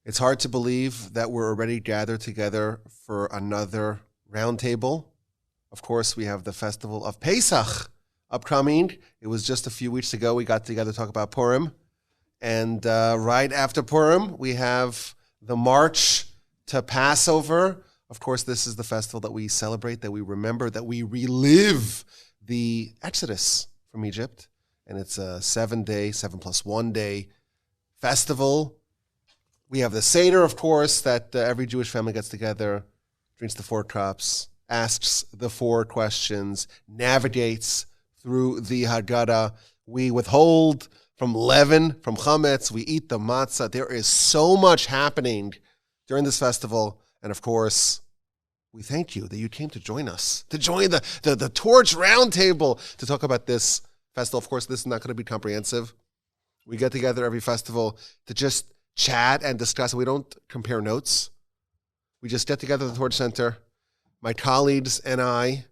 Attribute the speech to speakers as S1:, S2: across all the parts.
S1: It's hard to believe that we're already gathered together for another roundtable. Of course, we have the festival of Pesach upcoming. It was just a few weeks ago we got together to talk about Purim. And right after Purim, we have the march to Passover. Of course, this is the festival that we celebrate, that we remember, that we relive the Exodus from Egypt. And it's a 7-day, 7+1 day festival. We have the Seder, of course, that every Jewish family gets together, drinks the 4 cups, asks the 4 questions, navigates through the Haggadah. We withhold from leaven, from chametz. We eat the matzah. There is so much happening during this festival. And of course, we thank you that you came to join us, to join the Torch Roundtable to talk about this festival. Of course, this is not going to be comprehensive. We get together every festival to just chat and discuss. We don't compare notes. We just get together at the Torch Center, my colleagues and I,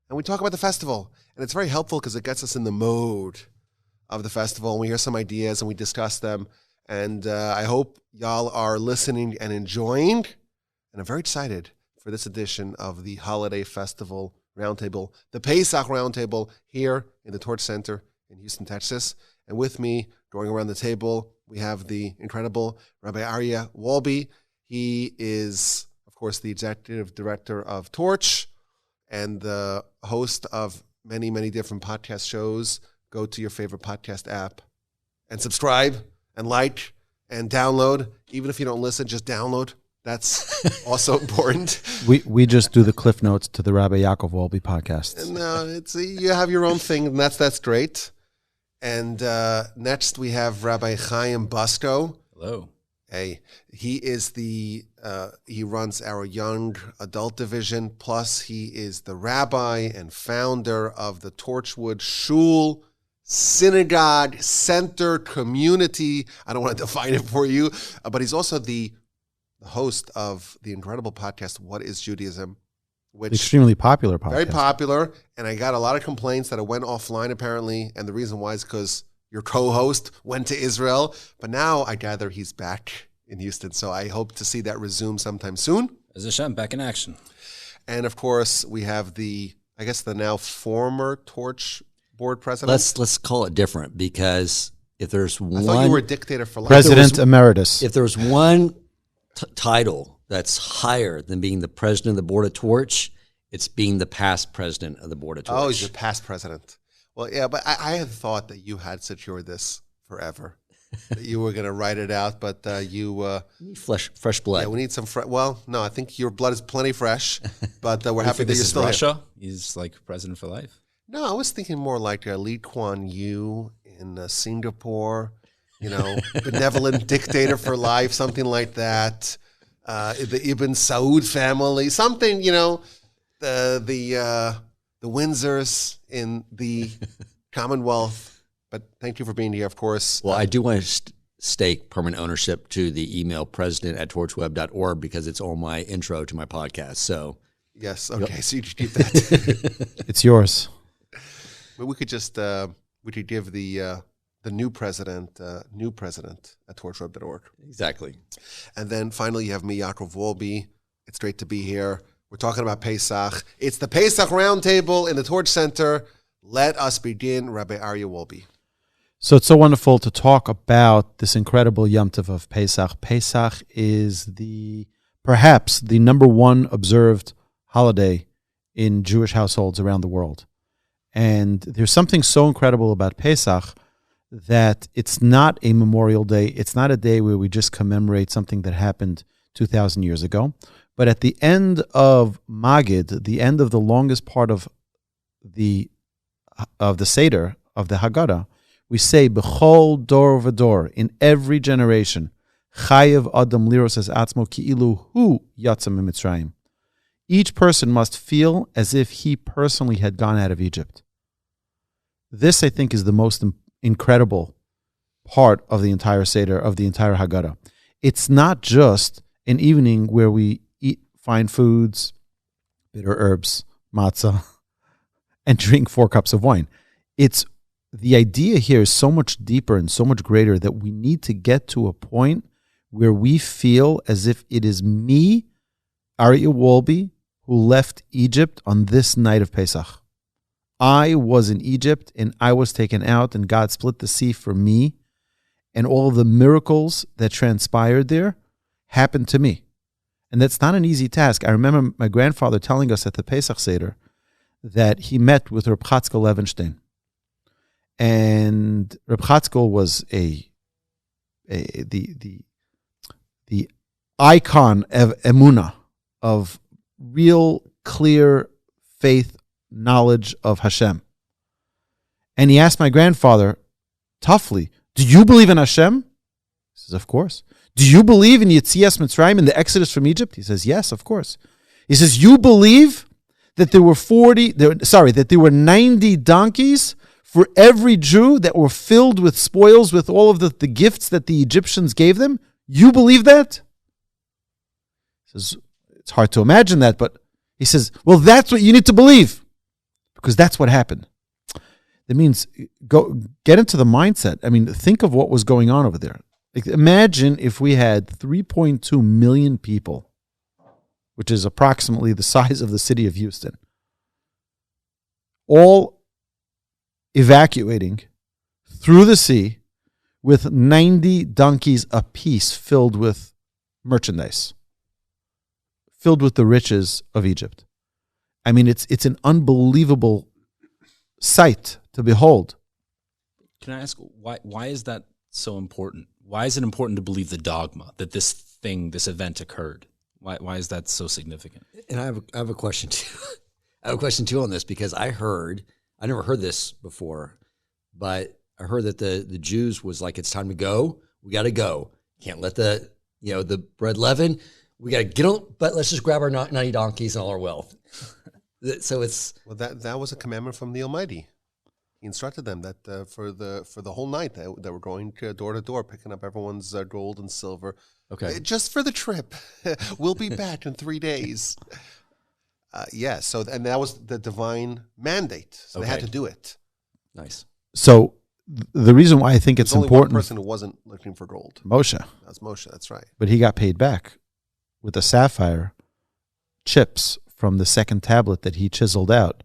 S1: and we talk about the festival. And it's very helpful because it gets us in the mode of the festival. And we hear some ideas and we discuss them. And I hope y'all are listening and enjoying. And I'm very excited for this edition of the Holiday Festival Roundtable, the Pesach Roundtable here in the Torch Center in Houston, Texas. And with me, going around the table, we have the incredible Rabbi Aryeh Wolbe. He is, of course, the executive director of Torch and the host of many, many different podcast shows. Go to your favorite podcast app and subscribe and like and download. Even if you don't listen, just download. That's also important.
S2: We just do the cliff notes to the Rabbi Yaakov Wolbe podcast.
S1: No, you have your own thing, and that's great. And next we have Rabbi Chaim Bucsko.
S3: Hello.
S1: Hey, he is he runs our young adult division. Plus, he is the rabbi and founder of the Torchwood Shul Synagogue Center Community. I don't want to define it for you, but he's also the host of the incredible podcast, What is Judaism? Which
S2: extremely popular podcast.
S1: Very popular, and I got a lot of complaints that it went offline apparently, and the reason why is because your co-host went to Israel, but now I gather he's back in Houston, so I hope to see that resume sometime soon.
S3: As Hashem, back in action.
S1: And of course, we have the now former Torch board president.
S4: Let's call it different, because if there's
S1: I thought you were a dictator for life.
S2: President Emeritus.
S4: If there's one title that's higher than being the president of the board of Torch, it's being the past president of the board of Torch.
S1: Oh, he's the past president. Well, yeah, but I had thought that you had secured this forever. That you were going to write it out, but you
S4: need fresh blood.
S1: Yeah, we need some well, no, I think your blood is plenty fresh, but we're happy that you're still
S3: Russia. He's like president for life.
S1: No, I was thinking more like Lee Kuan Yew in Singapore, benevolent dictator for life, something like that. The Ibn Saud family, something, the Windsors in the Commonwealth. But thank you for being here, of course.
S4: Well, I do want to stake permanent ownership to the email president@torchweb.org because it's on my intro to my podcast. So
S1: yes, okay, so you just keep that.
S2: It's yours.
S1: But we could just give the new president at torchweb.org.
S4: Exactly.
S1: And then finally, you have me, Yaakov Wolbe. It's great to be here. We're talking about Pesach. It's the Pesach Roundtable in the Torch Center. Let us begin, Rabbi Aryeh Wolbe.
S2: So it's so wonderful to talk about this incredible Yom Tov of Pesach. Pesach is perhaps the number one observed holiday in Jewish households around the world. And there's something so incredible about Pesach that it's not a memorial day. It's not a day where we just commemorate something that happened 2,000 years ago. But at the end of Magid, the end of the longest part of the Seder, of the Haggadah, we say, B'chol dor v'dor, in every generation, Chayev Adam liros es atzmo ki'ilu hu yatsa mitzrayim. Each person must feel as if he personally had gone out of Egypt. This, I think, is the most incredible part of the entire Seder, of the entire Haggadah. It's not just an evening where we eat fine foods, bitter herbs, matzah, and drink 4 cups of wine. The idea here is so much deeper and so much greater that we need to get to a point where we feel as if it is me, Aryeh Wolbe, who left Egypt on this night of Pesach. I was in Egypt and I was taken out and God split the sea for me, and all of the miracles that transpired there happened to me. And that's not an easy task. I remember my grandfather telling us at the Pesach Seder that he met with Reb Chatzkel Levenstein. And Reb Chatzkel was the icon of emunah, of real clear faith, knowledge of Hashem. And he asked my grandfather toughly, do you believe in Hashem? He says, of course. Do you believe in Yetzias Mitzrayim, in the Exodus from Egypt? He says, yes, of course. He says, you believe that there were 90 donkeys for every Jew that were filled with spoils, with all of the gifts that the Egyptians gave them? You believe that? He says, it's hard to imagine that, but he says, well, that's what you need to believe, because that's what happened. That means get into the mindset. I mean, think of what was going on over there. Like, imagine if we had 3.2 million people, which is approximately the size of the city of Houston, all evacuating through the sea with 90 donkeys apiece filled with merchandise, filled with the riches of Egypt. I mean, it's an unbelievable sight to behold.
S3: Can I ask, why is that so important? Why is it important to believe the dogma that this event occurred? Why is that so significant?
S4: And I have a question too. I have a question too on this, because I never heard this before, but I heard that the Jews was like, it's time to go. We got to go. Can't let the bread leaven. We got to get on, but let's just grab our 90 donkeys and all our wealth. So
S1: that was a commandment from the Almighty. He instructed them that for the whole night that were going door to door, picking up everyone's gold and silver.
S4: Okay,
S1: just for the trip. We'll be back in 3 days. So and that was the divine mandate. So they had to do it.
S4: Nice.
S2: So the reason why I think it's
S1: only
S2: important.
S1: One person who wasn't looking for gold.
S2: Moshe.
S1: That's Moshe. That's right.
S2: But he got paid back with the sapphire chips from the second tablet that he chiseled out.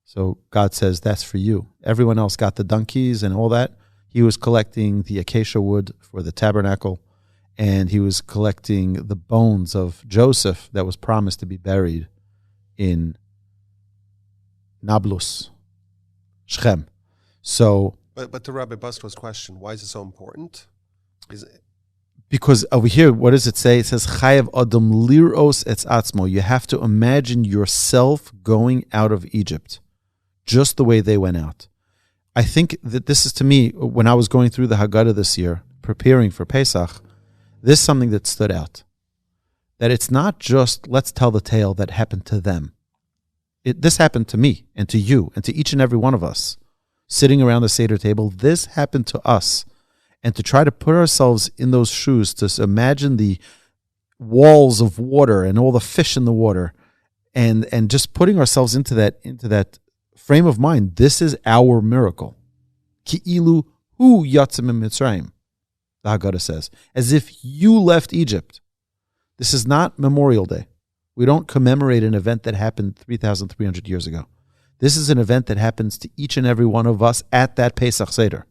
S2: So God says, that's for you. Everyone else got the donkeys and all that. He was collecting the acacia wood for the tabernacle, and he was collecting the bones of Joseph that was promised to be buried in Nablus, Shechem. So,
S1: but to Rabbi Bucsko's question, why is it so important?
S2: Because over here, what does it say? It says, Chayav Adam liros etz atzmo. You have to imagine yourself going out of Egypt, just the way they went out. I think that this is, to me, when I was going through the Haggadah this year, preparing for Pesach, this is something that stood out. That it's not just, let's tell the tale that happened to them. This happened to me and to you and to each and every one of us. Sitting around the Seder table, this happened to us. And to try to put ourselves in those shoes, to imagine the walls of water and all the fish in the water, and just putting ourselves into that frame of mind. This is our miracle. Ki'ilu hu yatzim Mitzrayim, the Haggadah says, as if you left Egypt. This is not Memorial Day. We don't commemorate an event that happened 3,300 years ago. This is an event that happens to each and every one of us at that Pesach Seder.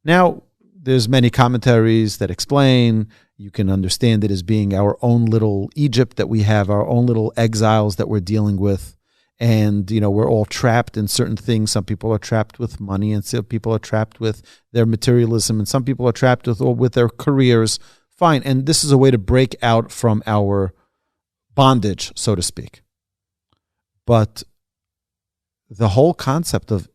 S2: Now, there's many commentaries that explain, you can understand it as being our own little Egypt that we have, our own little exiles that we're dealing with. And, we're all trapped in certain things. Some people are trapped with money, and some people are trapped with their materialism, and some people are trapped with their careers. Fine. And this is a way to break out from our bondage, so to speak. But the whole concept of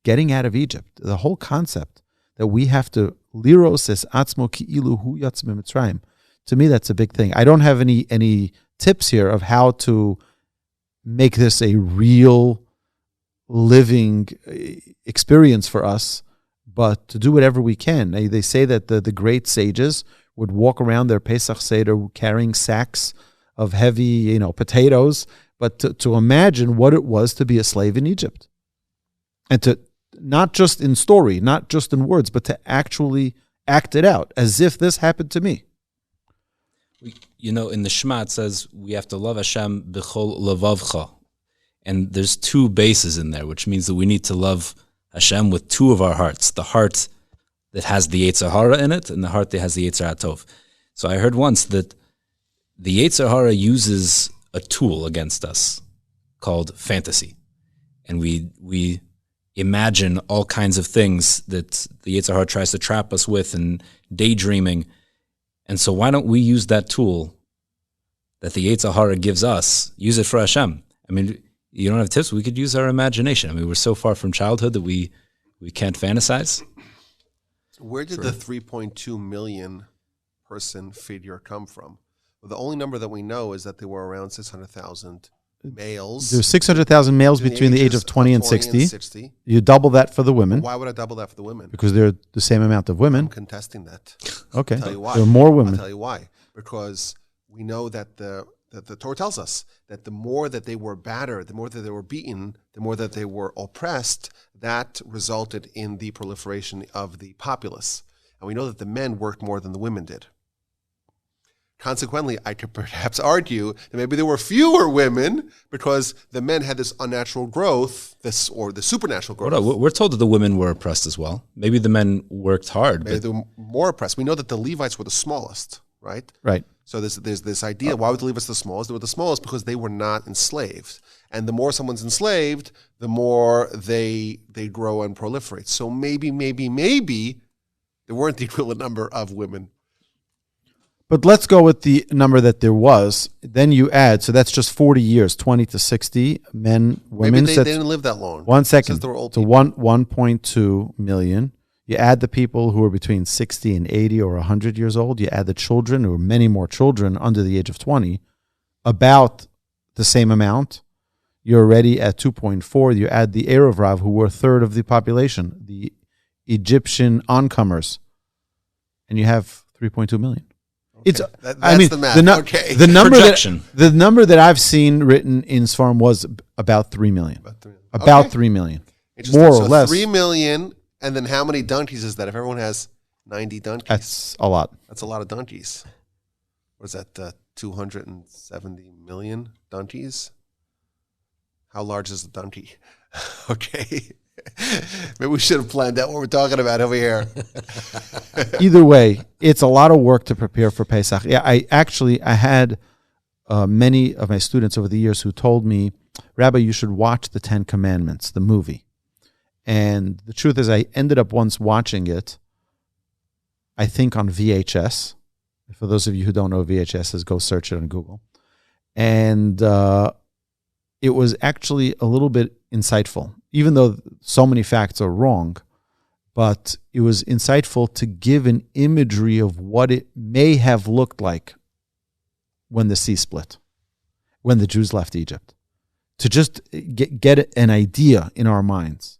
S2: getting out of Egypt, the whole concept that we have to liros es atzmo ki'ilu hu yatzim Mitzrayim, to me, that's a big thing. I don't have any tips here of how to make this a real living experience for us, but to do whatever we can. They say that the great sages would walk around their Pesach Seder carrying sacks of heavy, potatoes, but to imagine what it was to be a slave in Egypt. And to, not just in story, not just in words, but to actually act it out as if this happened to me.
S3: In the Shema it says we have to love Hashem b'chol levavcha. And there's two bases in there, which means that we need to love Hashem with two of our hearts. The heart that has the Yetzer Hara in it and the heart that has the Yetzer HaTov. So I heard once that the Yetzer Hara uses a tool against us called fantasy. And we imagine all kinds of things that the Yetzer Hara tries to trap us with and daydreaming. And so why don't we use that tool that the Yetzer Hara gives us, use it for Hashem? I mean, you don't have tips. We could use our imagination. I mean, we're so far from childhood that we can't fantasize.
S1: Where did the 3.2 million person figure come from? Well, the only number that we know is that there were around 600,000 males.
S2: There's 600,000 males between the age of 20 and 60. You double that for the women.
S1: Why would I double that for the women?
S2: Because there are the same amount of women.
S1: I'm contesting that.
S2: Okay.
S1: I'll tell you why.
S2: There are more women.
S1: I'll tell you why. Because we know that the Torah tells us that the more that they were battered, the more that they were beaten, the more that they were oppressed, that resulted in the proliferation of the populace. And we know that the men worked more than the women did. Consequently, I could perhaps argue that maybe there were fewer women because the men had this unnatural growth, or the supernatural growth.
S3: We're told that the women were oppressed as well. Maybe the men worked hard.
S1: Maybe they were more oppressed. We know that the Levites were the smallest, right?
S2: Right.
S1: So there's this idea, why would the Levites the smallest? They were the smallest because they were not enslaved. And the more someone's enslaved, the more they grow and proliferate. So maybe there weren't the equivalent number of women.
S2: But let's go with the number that there was. Then you add, so that's just 40 years, 20 to 60 men, women.
S1: Maybe they didn't live that long.
S2: 1 second.
S1: They were old
S2: to
S1: people.
S2: 1.2 million. You add the people who are between 60 and 80 or 100 years old. You add the children, or many more children under the age of 20, about the same amount. You're already at 2.4. You add the Erev Rav, who were a third of the population, the Egyptian oncomers, and you have 3.2 million.
S1: Okay.
S2: It's,
S1: that's the math. Okay.
S2: The number
S3: Projection.
S2: the number that I've seen written in Sfarim was about 3 million. About 3 million. More or less.
S1: 3 million, and then how many donkeys is that? If everyone has 90 donkeys.
S2: That's a lot.
S1: That's a lot of donkeys. What is that, 270 million donkeys? How large is the donkey? Okay. Maybe we should have planned out what we're talking about over here.
S2: Either way, it's a lot of work to prepare for Pesach. Yeah, I had many of my students over the years who told me, Rabbi, you should watch the 10 Commandments, the movie. And the truth is, I ended up once watching it, I think on VHS. For those of you who don't know what VHS is, go search it on Google. And it was actually a little bit insightful, even though so many facts are wrong. But it was insightful to give an imagery of what it may have looked like when the sea split, when the Jews left Egypt, to just get an idea in our minds.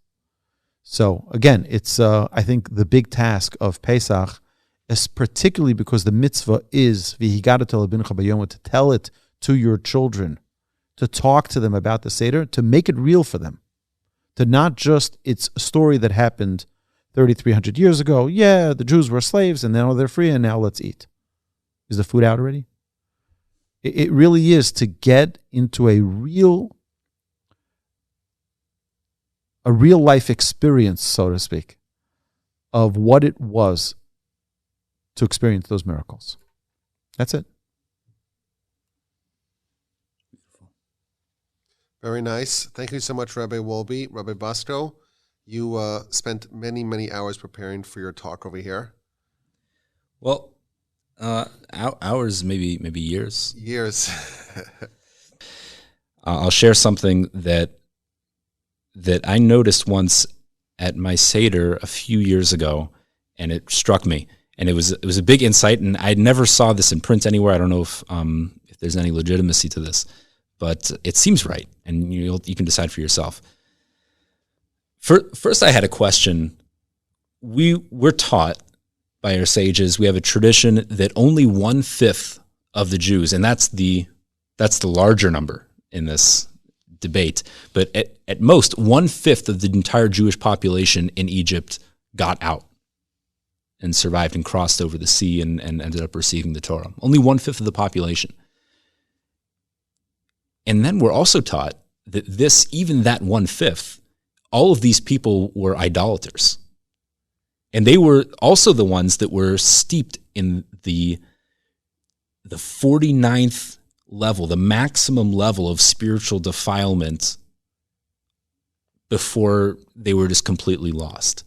S2: So again, it's I think the big task of Pesach is particularly because the mitzvah is to tell it to your children, to talk to them about the Seder, to make it real for them, to not just it's a story that happened 3,300 years ago. Yeah, the Jews were slaves and now they're free and now let's eat. Is the food out already? It really is to get into a real life experience, so to speak, of what it was to experience those miracles. That's it.
S1: Very nice. Thank you so much, Rabbi Wolbe. Rabbi Bucsko, you spent many, many hours preparing for your talk over here.
S3: Well, hours, maybe years.
S1: Years.
S3: I'll share something that I noticed once at my Seder a few years ago, and it struck me. And it was a big insight, and I never saw this in print anywhere. I don't know if there's any legitimacy to this, but it seems right, and you can decide for yourself. First, I had a question. We're taught by our sages, we have a tradition that only 1/5 of the Jews, and that's the larger number in this debate, but at most 1/5 of the entire Jewish population in Egypt got out. and survived and crossed over the sea and ended up receiving the Torah. Only 1/5 of the population. And then we're also taught that even that 1/5, all of these people were idolaters. And they were also the ones that were steeped in the 49th level, the maximum level of spiritual defilement before they were just completely lost.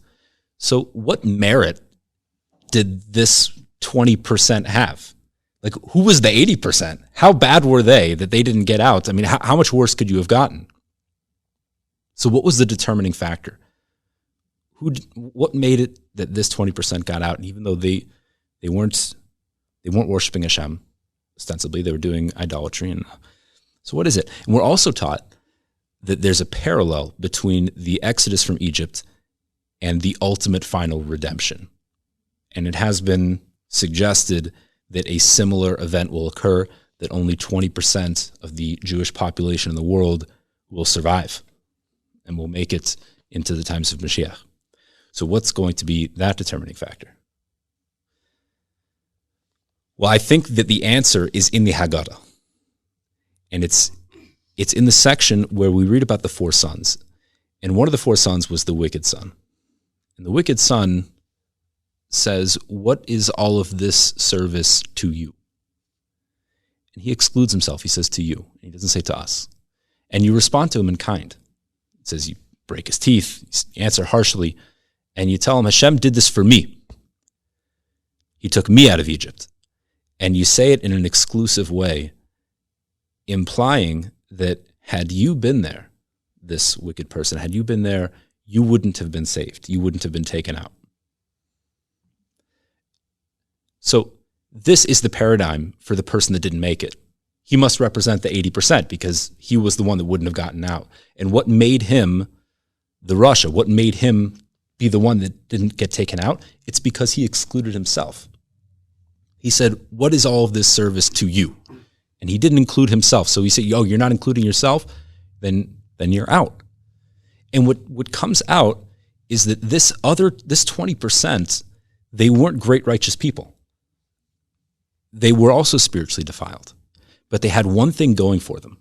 S3: So what merit did this 20% have? Like, who was the 80%? How bad were they that they didn't get out? I mean, how much worse could you have gotten? So what was the determining factor? What made it that this 20% got out? And even though they weren't worshiping Hashem, ostensibly they were doing idolatry. And so what is it? And we're also taught that there's a parallel between the Exodus from Egypt and the ultimate final redemption. And it has been suggested that a similar event will occur, that only 20% of the Jewish population in the world will survive and will make it into the times of Mashiach. So what's going to be that determining factor? Well, I think that the answer is in the Haggadah. And it's in the section where we read about the 4 sons. And one of the 4 sons was the wicked son. And the wicked son says, "What is all of this service to you?" And he excludes himself. He says, "To you." He doesn't say to us. And you respond to him in kind. It says you break his teeth, you answer harshly, and you tell him, "Hashem did this for me. He took me out of Egypt." And you say it in an exclusive way, implying that had you been there, this wicked person, had you been there, you wouldn't have been saved. You wouldn't have been taken out. So this is the paradigm for the person that didn't make it. He must represent the 80% because he was the one that wouldn't have gotten out. And what made him the Rasha, what made him be the one that didn't get taken out? It's because he excluded himself. He said, "What is all of this service to you?" And he didn't include himself. So he said, "Oh, you're not including yourself? Then you're out." And what comes out is that this 20%, they weren't great righteous people. They were also spiritually defiled. But they had one thing going for them,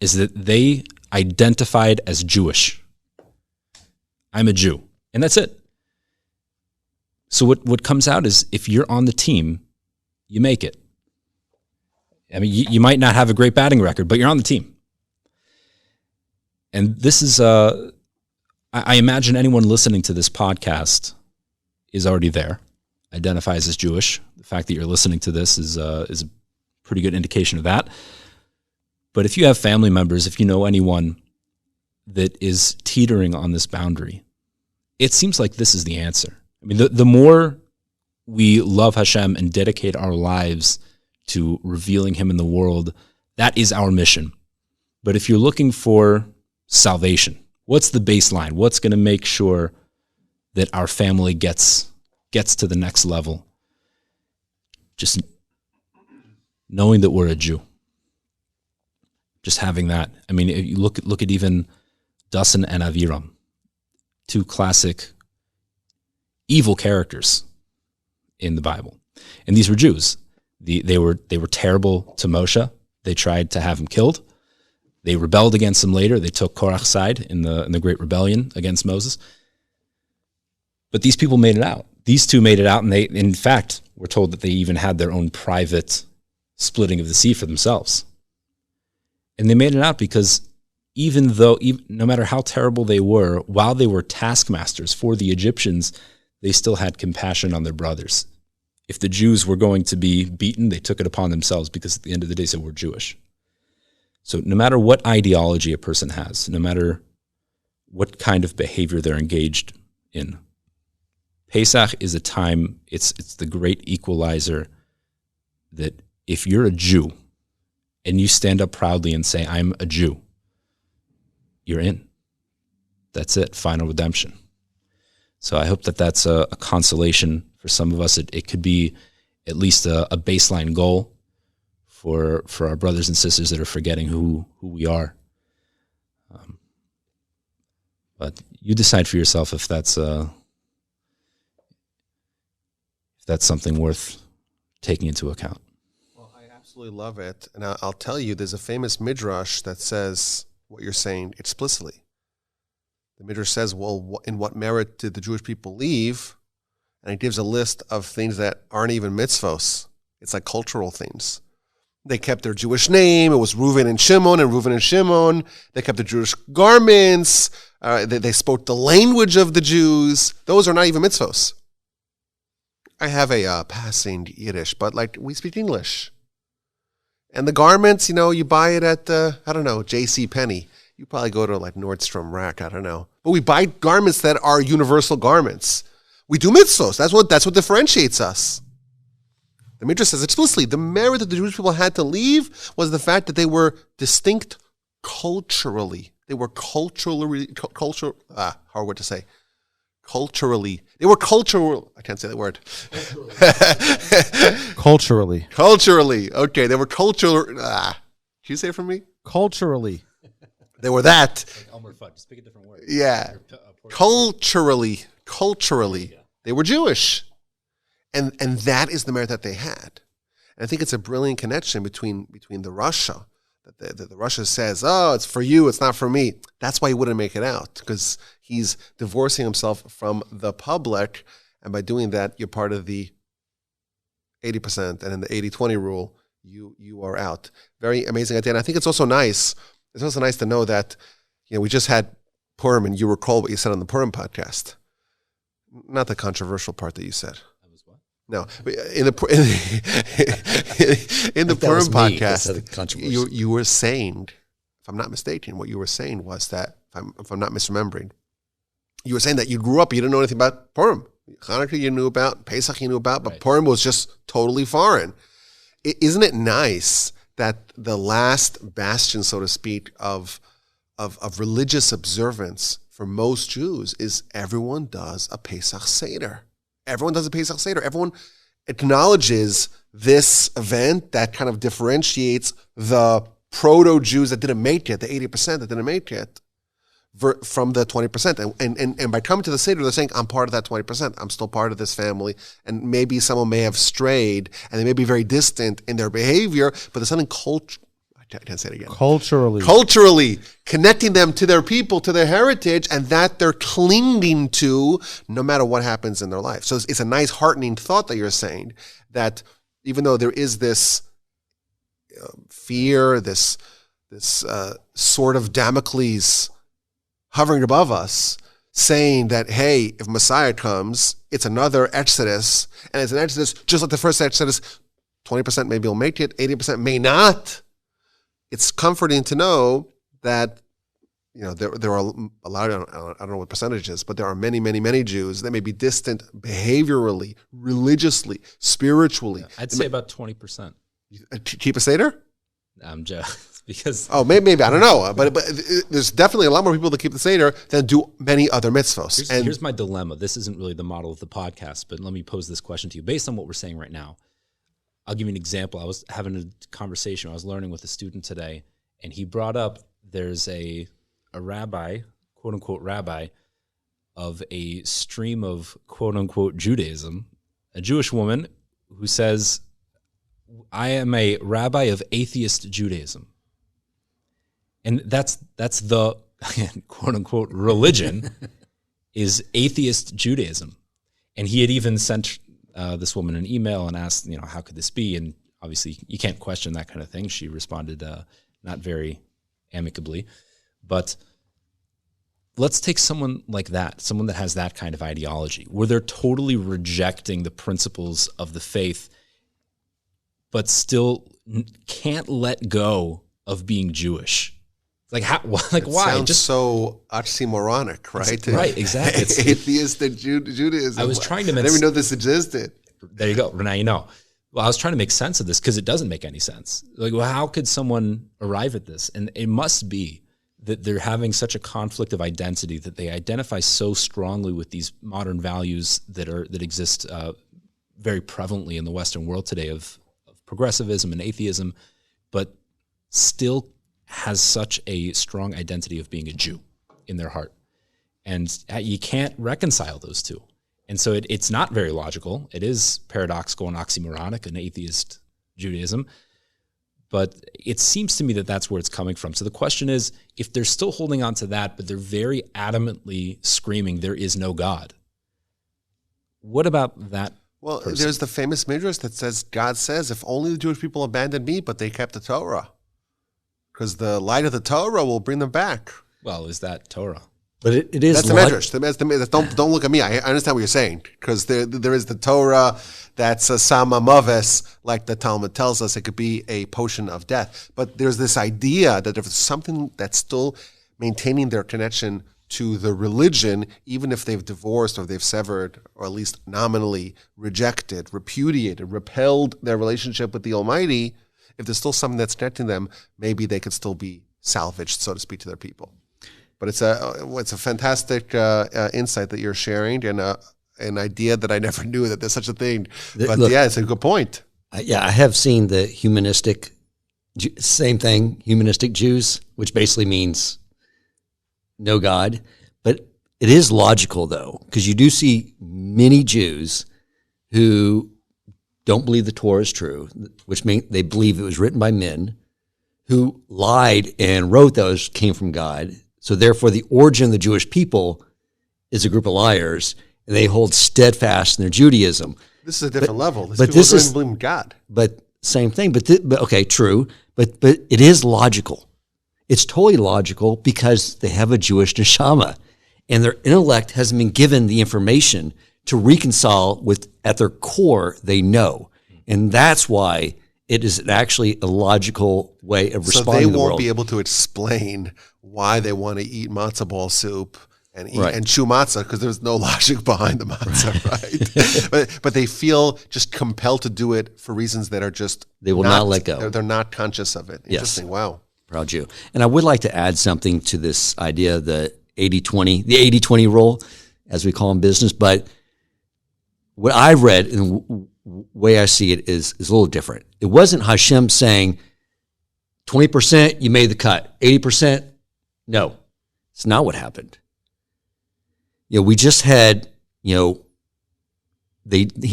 S3: is that they identified as Jewish. I'm a Jew. And that's it. So what comes out is if you're on the team, you make it. I mean, you might not have a great batting record, but you're on the team. And this is, I imagine anyone listening to this podcast is already there, identifies as Jewish. The fact that you're listening to this is a pretty good indication of that. But if you have family members, if you know anyone that is teetering on this boundary, it seems like this is the answer. I mean, the more we love Hashem and dedicate our lives to revealing Him in the world, that is our mission. But if you're looking for salvation, what's the baseline? What's going to make sure that our family gets to the next level? Just knowing that we're a Jew. Just having that. I mean, if you look at even Dasan and Aviram, 2 classic evil characters in the Bible. And these were Jews. They were terrible to Moshe. They tried to have him killed. They rebelled against him later. They took Korach's side in the great rebellion against Moses. But these people made it out. These 2 made it out, and they, in fact, were told that they even had their own private splitting of the sea for themselves. And they made it out because no matter how terrible they were, while they were taskmasters for the Egyptians, they still had compassion on their brothers. If the Jews were going to be beaten, they took it upon themselves because at the end of the day, they were Jewish. So no matter what ideology a person has, no matter what kind of behavior they're engaged in, Pesach is a time, it's the great equalizer that if you're a Jew and you stand up proudly and say, "I'm a Jew," you're in. That's it, final redemption. So I hope that that's a consolation for some of us. It could be at least a baseline goal for our brothers and sisters that are forgetting who we are. But you decide for yourself if that's that's something worth taking into account.
S1: Well, I absolutely love it. And I'll tell you, there's a famous midrash that says what you're saying explicitly. The midrash says, well, in what merit did the Jewish people leave? And it gives a list of things that aren't even mitzvos. It's like cultural things. They kept their Jewish name. It was Reuven and Shimon. They kept the Jewish garments. They spoke the language of the Jews. Those are not even mitzvos. I have a passing Yiddish, but like we speak English. And the garments, you buy it at, J.C. Penney. You probably go to like Nordstrom Rack, I don't know. But we buy garments that are universal garments. We do mitzvos. That's what differentiates us. The Midrash says explicitly, the merit that the Jewish people had to leave was the fact that they were distinct culturally. They were culturally. They were cultural. I can't say that word.
S2: Culturally.
S1: Culturally. Okay, they were cultural. Can you say it for me?
S2: Culturally.
S1: They were that.
S3: Like Elmer Fudd, just pick a different word.
S1: Yeah. Culturally. They were Jewish. And that is the merit that they had. And I think it's a brilliant connection between the Russia. That the Russia says, oh, it's for you, it's not for me. That's why he wouldn't make it out, because he's divorcing himself from the public. And by doing that, you're part of the 80%. And in the 80-20 rule, you are out. Very amazing idea. And I think it's also nice. It's also nice to know that, we just had Purim, and you recall what you said on the Purim podcast. Not the controversial part that you said. No, in the Purim podcast, you were saying, if I'm not mistaken, what you were saying was that, if I'm not misremembering, you were saying that you grew up, you didn't know anything about Purim. Hanukkah you knew about, Pesach you knew about, but right. Purim was just totally foreign. Isn't it nice that the last bastion, so to speak, of religious observance for most Jews is everyone does a Pesach Seder? Everyone does a Pesach Seder. Everyone acknowledges this event that kind of differentiates the proto-Jews that didn't make it, the 80% that didn't make it, from the 20%. And by coming to the Seder, they're saying, I'm part of that 20%. I'm still part of this family. And maybe someone may have strayed, and they may be very distant in their behavior, but there's something I can't say it again. Culturally connecting them to their people, to their heritage, and that they're clinging to no matter what happens in their life. So it's a nice, heartening thought that you're saying, that even though there is this fear, this sort of Damocles hovering above us, saying that, hey, if Messiah comes, it's another Exodus, and it's an Exodus just like the first Exodus. 20% maybe will make it, 80% may not. It's comforting to know that, there are a lot of, I don't know what percentages, but there are many, many, many Jews that may be distant behaviorally, religiously, spiritually.
S3: I'd say about 20%.
S1: Keep a Seder?
S3: I'm just because.
S1: Oh, maybe I don't know, but there's definitely a lot more people that keep the Seder than do many other mitzvos.
S3: Here's my dilemma. This isn't really the model of the podcast, but let me pose this question to you based on what we're saying right now. I'll give you an example. I was having a conversation. I was learning with a student today, and he brought up there's a rabbi, quote unquote rabbi, of a stream of quote unquote Judaism, a Jewish woman who says, I am a rabbi of atheist Judaism. And that's the quote unquote religion is atheist Judaism. And he had even sent this woman an email and asked, how could this be? And obviously you can't question that kind of thing. She responded not very amicably. But let's take someone like that, someone that has that kind of ideology, where they're totally rejecting the principles of the faith, but still can't let go of being Jewish. Like how? Like why?
S1: Sounds just so oxymoronic, right?
S3: Right, exactly.
S1: Atheistic Judaism.
S3: I was trying to.
S1: I didn't even know this existed.
S3: There you go. Now you know. Well, I was trying to make sense of this because it doesn't make any sense. Like, well, how could someone arrive at this? And it must be that they're having such a conflict of identity that they identify so strongly with these modern values that exist very prevalently in the Western world today of progressivism and atheism, but still has such a strong identity of being a Jew in their heart. And you can't reconcile those two. And so it's not very logical. It is paradoxical and oxymoronic in atheist Judaism. But it seems to me that that's where it's coming from. So the question is, if they're still holding on to that, but they're very adamantly screaming, there is no God, what about that?
S1: Well,
S3: person?
S1: There's the famous midrash that says, God says, if only the Jewish people abandoned me, but they kept the Torah. Because the light of the Torah will bring them back.
S3: Well, is that Torah?
S4: But it is
S1: That's the midrash. That's the midrash. Don't look at me. I understand what you're saying. Because there is the Torah that's a sama maves, like the Talmud tells us. It could be a potion of death. But there's this idea that there's something that's still maintaining their connection to the religion, even if they've divorced or they've severed, or at least nominally rejected, repudiated, repelled their relationship with the Almighty. If there's still something that's connecting them, maybe they could still be salvaged, so to speak, to their people. But it's a fantastic insight that you're sharing, and an idea that I never knew that there's such a thing. But look, yeah, it's a good point.
S4: I have seen the humanistic, same thing, humanistic Jews, which basically means no God. But it is logical, though, because you do see many Jews who don't believe the Torah is true, which means they believe it was written by men, who lied and wrote those came from God. So therefore, the origin of the Jewish people is a group of liars, and they hold steadfast in their Judaism.
S1: This is a different level.
S4: But this is
S1: believe in God.
S4: But same thing. But okay, true. But it is logical. It's totally logical because they have a Jewish neshama, and their intellect hasn't been given the information to reconcile with, at their core, they know, and that's why it is actually a logical way of responding to the world.
S1: So they won't be able to explain why they want to eat matzah ball soup and and chew matzah because there's no logic behind the matzah, right? but they feel just compelled to do it for reasons that are just
S4: they will not let go.
S1: They're not conscious of it. Interesting.
S4: Yes.
S1: Wow.
S4: Proud Jew. And I would like to add something to this idea, the 80-20, the 80-20 rule, as we call in business. But what I've read and the way I see it is a little different. It wasn't Hashem saying 20% you made the cut, 80% no. It's not what happened. We just had, he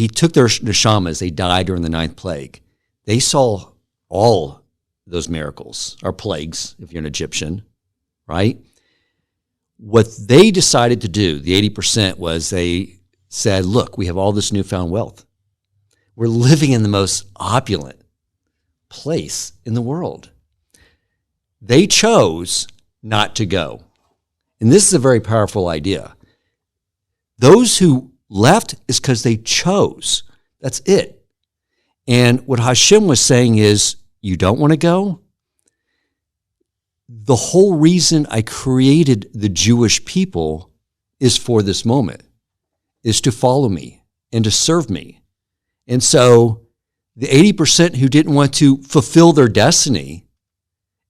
S4: took their neshamas, they died during the 9th plague. They saw all those miracles, or plagues, if you're an Egyptian, right? What they decided to do, the 80%, was they said, look, we have all this newfound wealth. We're living in the most opulent place in the world. They chose not to go. And this is a very powerful idea. Those who left is because they chose. That's it. And what Hashem was saying is, you don't want to go? The whole reason I created the Jewish people is for this moment, is to follow me and to serve me. And so the 80% who didn't want to fulfill their destiny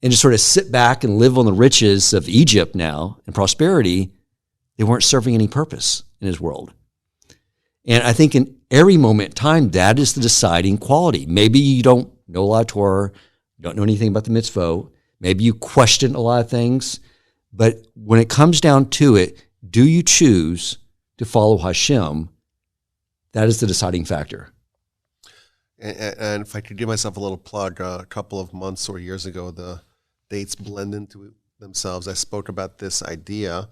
S4: and just sort of sit back and live on the riches of Egypt now and prosperity, they weren't serving any purpose in his world. And I think in every moment in time, that is the deciding quality. Maybe you don't know a lot of Torah, don't know anything about the mitzvot. Maybe you question a lot of things. But when it comes down to it, do you choose to follow Hashem? That is the deciding factor.
S1: And if I could give myself a little plug, a couple of months or years ago, the dates blend into themselves. I spoke about this idea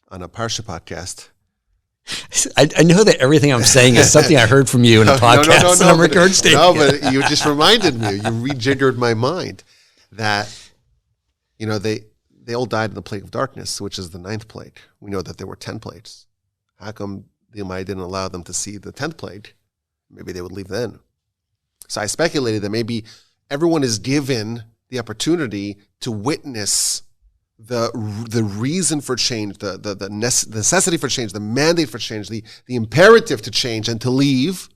S1: on a Parsha podcast.
S4: I know that everything I'm saying is something I heard from you in a podcast and I'm regurgitating.
S1: No, but you just reminded me. You rejiggered my mind that, they all died in the plague of darkness, which is the 9th plague. We know that there were 10 plagues. How come the Almighty didn't allow them to see the 10th plague? Maybe they would leave then. So I speculated that maybe everyone is given the opportunity to witness the reason for change, the necessity for change, the mandate for change, the imperative to change and to leave,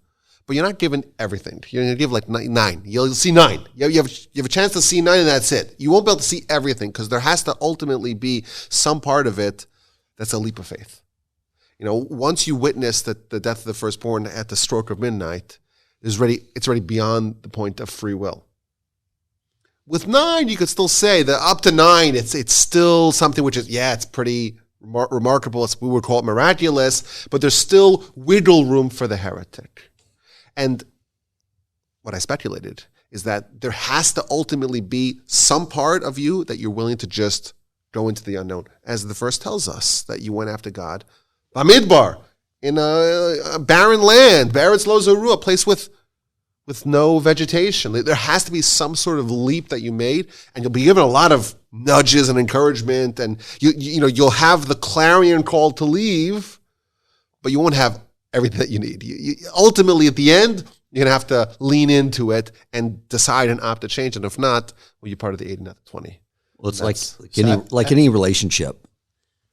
S1: but you're not given everything. You're going to give like 9. You'll see 9. You have a chance to see 9 and that's it. You won't be able to see everything because there has to ultimately be some part of it that's a leap of faith. Once you witness the death of the firstborn at the stroke of midnight, it's already beyond the point of free will. With 9, you could still say that up to 9, it's still something which is, it's pretty remarkable, we would call it miraculous, but there's still wiggle room for the heretic. And what I speculated is that there has to ultimately be some part of you that you're willing to just go into the unknown. As the verse tells us, that you went after God. Bamidbar, in a barren land, Beretz Lo Zoru, a place with no vegetation. There has to be some sort of leap that you made, and you'll be given a lot of nudges and encouragement, and you'll have the clarion call to leave, but you won't have everything that you need. Ultimately, at the end, you're going to have to lean into it and decide and opt to change. And if not, well, you're part of the 80, not the 20.
S4: Well, it's like any relationship,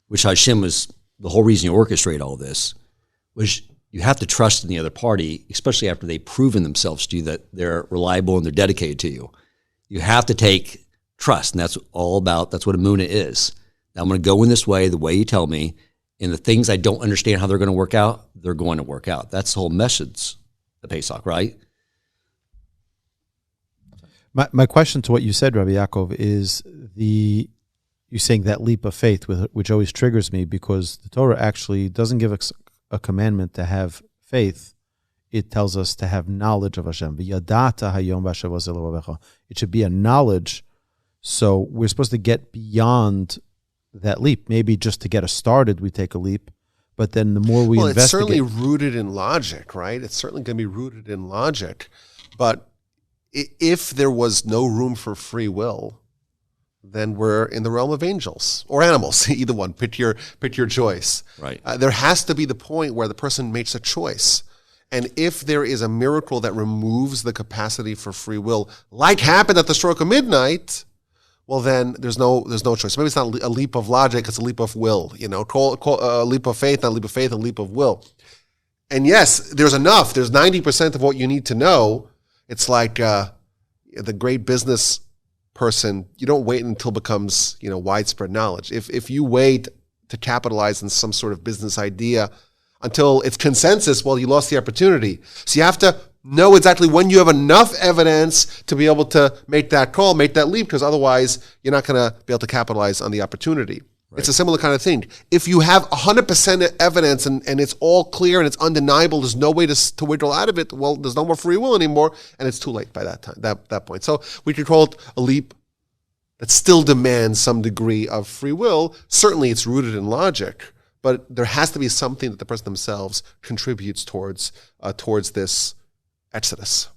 S4: which Hashem was the whole reason you orchestrate all this, was you have to trust in the other party, especially after they've proven themselves to you that they're reliable and they're dedicated to you. You have to take trust, and that's what Emunah is. Now, I'm going to go in this way, the way you tell me, and the things I don't understand how they're going to work out, they're going to work out. That's the whole message of Pesach, right?
S2: My question to what you said, Rabbi Yaakov, is you saying that leap of faith, which always triggers me, because the Torah actually doesn't give us a commandment to have faith. It tells us to have knowledge of Hashem. It should be a knowledge. So we're supposed to get beyond that leap. Maybe just to get us started, we take a leap. But then the more we investigate... Well, it's certainly
S1: rooted in logic, right? It's certainly going to be rooted in logic. But if there was no room for free will, then we're in the realm of angels or animals. Either one. Pick your choice.
S4: Right.
S1: There has to be the point where the person makes a choice. And if there is a miracle that removes the capacity for free will, like happened at the stroke of midnight, well, then there's no choice. Maybe it's not a leap of logic; it's a leap of will. Call a leap of faith, not a leap of faith, a leap of will. And yes, there's enough. There's 90% of what you need to know. It's like the great business person. You don't wait until it becomes widespread knowledge. If you wait to capitalize on some sort of business idea until it's consensus, well, you lost the opportunity. So you have to know exactly when you have enough evidence to be able to make that call, make that leap, because otherwise you're not going to be able to capitalize on the opportunity. Right. It's a similar kind of thing. If you have 100% evidence and it's all clear and it's undeniable, there's no way to wiggle out of it, well, there's no more free will anymore, and it's too late by that point. So we could call it a leap that still demands some degree of free will. Certainly it's rooted in logic, but there has to be something that the person themselves contributes towards this exodus.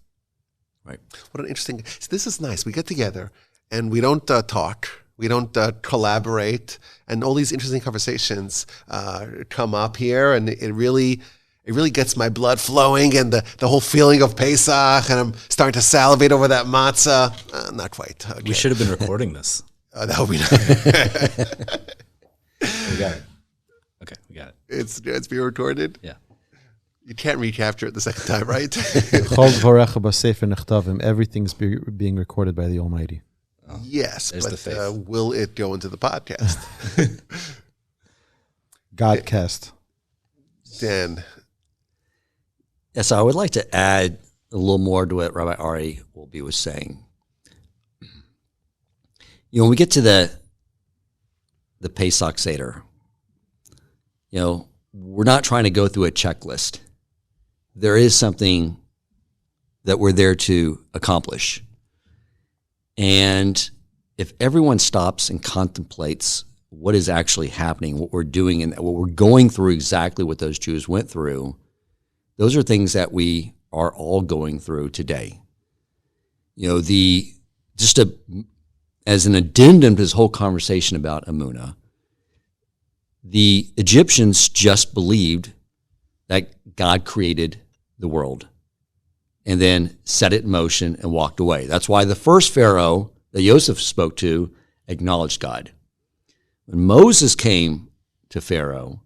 S4: Right.
S1: What an interesting... So this is nice. We get together and we don't talk. We don't collaborate. And all these interesting conversations come up here, and it really gets my blood flowing and the whole feeling of Pesach, and I'm starting to salivate over that matzah. Not quite. Okay.
S3: We should have been recording this.
S1: That would be nice.
S3: We got it. Okay, we got it.
S1: It's being recorded?
S3: Yeah.
S1: You can't recapture it the second time, right?
S2: Everything's being recorded by the Almighty.
S1: Oh, yes,
S3: but
S1: will it go into the podcast?
S2: Godcast.
S1: Dan.
S4: Yes, I would like to add a little more to what Rabbi Aryeh Wolbe was saying. When we get to the Pesach Seder, we're not trying to go through a checklist. There is something that we're there to accomplish. And if everyone stops and contemplates what is actually happening, what we're doing, and what we're going through, exactly what those Jews went through, those are things that we are all going through today. As an addendum to this whole conversation about Emunah, the Egyptians just believed that God created the world and then set it in motion and walked away. That's why the first Pharaoh that Joseph spoke to acknowledged God. When Moses came to Pharaoh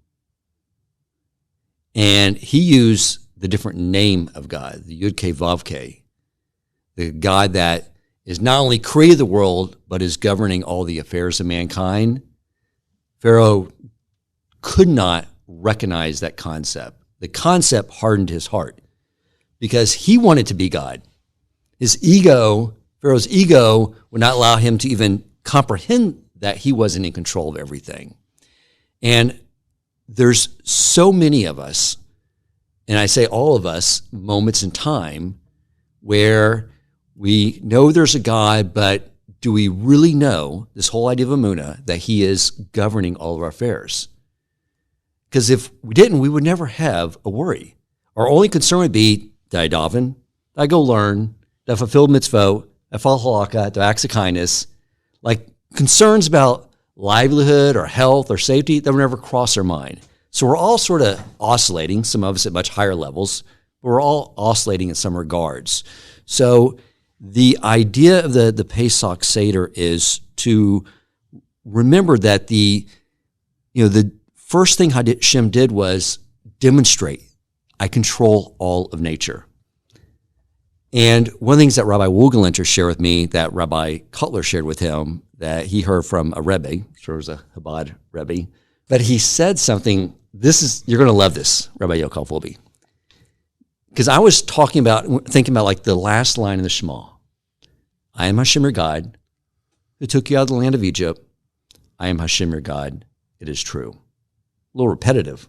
S4: and he used the different name of God, the Yud-Keh Vav-Keh, the God that is not only created the world, but is governing all the affairs of mankind, Pharaoh could not recognize that concept. The concept hardened his heart because he wanted to be God. Pharaoh's ego would not allow him to even comprehend that he wasn't in control of everything. And there's so many of us, and I say all of us, moments in time where we know there's a God, but do we really know this whole idea of Emunah, that he is governing all of our affairs? Because if we didn't, we would never have a worry. Our only concern would be, did I daven? Did I go learn? Did I fulfill mitzvot? Did I follow halakha? Did I acts of kindness? Like concerns about livelihood or health or safety, that would never cross our mind. So we're all sort of oscillating, some of us at much higher levels, but we're all oscillating in some regards. So the idea of the Pesach Seder is to remember that the first thing Hashem did was demonstrate, I control all of nature. And one of the things that Rabbi Wogelinter shared with me, that Rabbi Cutler shared with him, that he heard from a Rabbi, sure it was a Chabad Rabbi, but he said something, you're going to love this, Rabbi Yaakov Wolbe. Because I was thinking about like the last line in the Shema. I am Hashem your God, who took you out of the land of Egypt. I am Hashem your God. It is true. A little repetitive.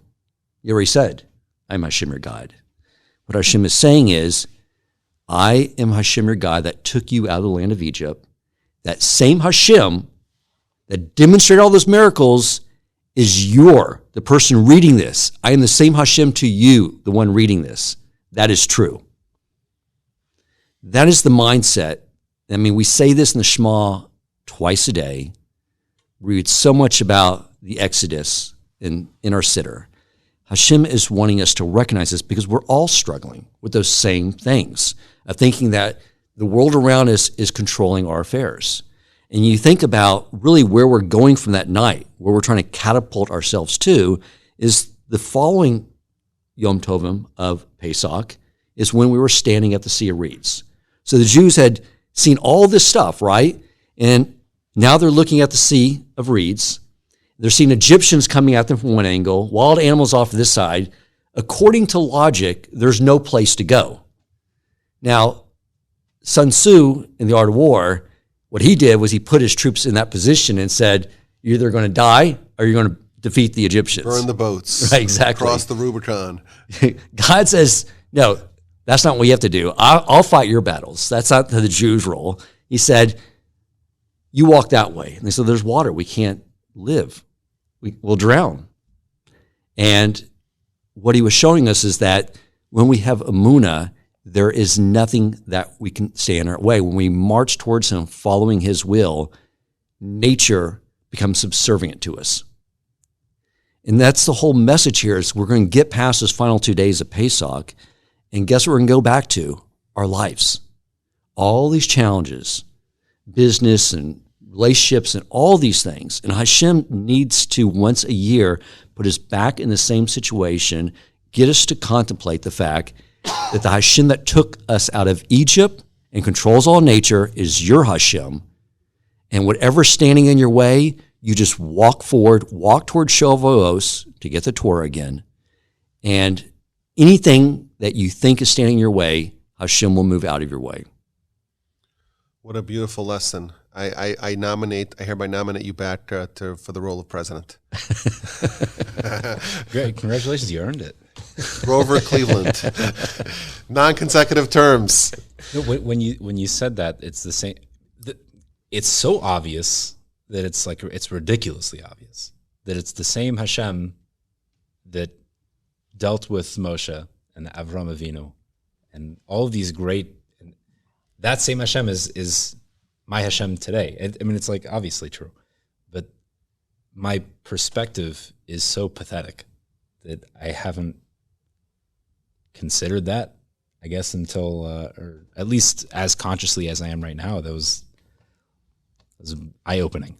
S4: You already said, I am Hashem your God. What Hashem is saying is, I am Hashem your God that took you out of the land of Egypt. That same Hashem that demonstrated all those miracles is the person reading this. I am the same Hashem to you, the one reading this. That is true. That is the mindset. I mean, we say this in the Shema twice a day. We read so much about the Exodus in our Siddur. Hashem is wanting us to recognize this because we're all struggling with those same things of thinking that the world around us is controlling our affairs. And you think about really where we're going from that night, where we're trying to catapult ourselves to, is the following Yom Tovim of Pesach is when we were standing at the Sea of Reeds. So the Jews had seen all this stuff, right? And now they're looking at the Sea of Reeds. They're seeing Egyptians coming at them from one angle, wild animals off to this side. According to logic, there's no place to go. Now, Sun Tzu, in The Art of War, what he did was he put his troops in that position and said, you're either going to die or you're going to defeat the Egyptians.
S1: Burn the boats.
S4: Right, exactly.
S1: Cross the Rubicon.
S4: God says, no, that's not what you have to do. I'll fight your battles. That's not the Jews' role. He said, you walk that way. And they said, there's water. We can't live. We'll drown. And what he was showing us is that when we have Emunah, there is nothing that we can stand in our way. When we march towards him, following his will, nature becomes subservient to us. And that's the whole message here is we're going to get past those final 2 days of Pesach, and guess what we're going to go back to? Our lives. All these challenges, business and relationships and all these things. And Hashem needs to, once a year, put us back in the same situation, get us to contemplate the fact that the Hashem that took us out of Egypt and controls all nature is your Hashem. And whatever's standing in your way, you just walk forward, walk toward Shavuos to get the Torah again. And anything that you think is standing in your way, Hashem will move out of your way.
S1: What a beautiful lesson. I hereby nominate you back for the role of president.
S3: Great. Congratulations. You earned it.
S1: Grover Cleveland. Non-consecutive terms.
S3: No, when you said that, it's the same. It's so obvious that it's ridiculously obvious that it's the same Hashem that dealt with Moshe and Avram Avinu and all of these great. That same Hashem is my Hashem today. I mean, it's like obviously true, but my perspective is so pathetic that I haven't considered that, I guess, until, or at least as consciously as I am right now. That was eye-opening.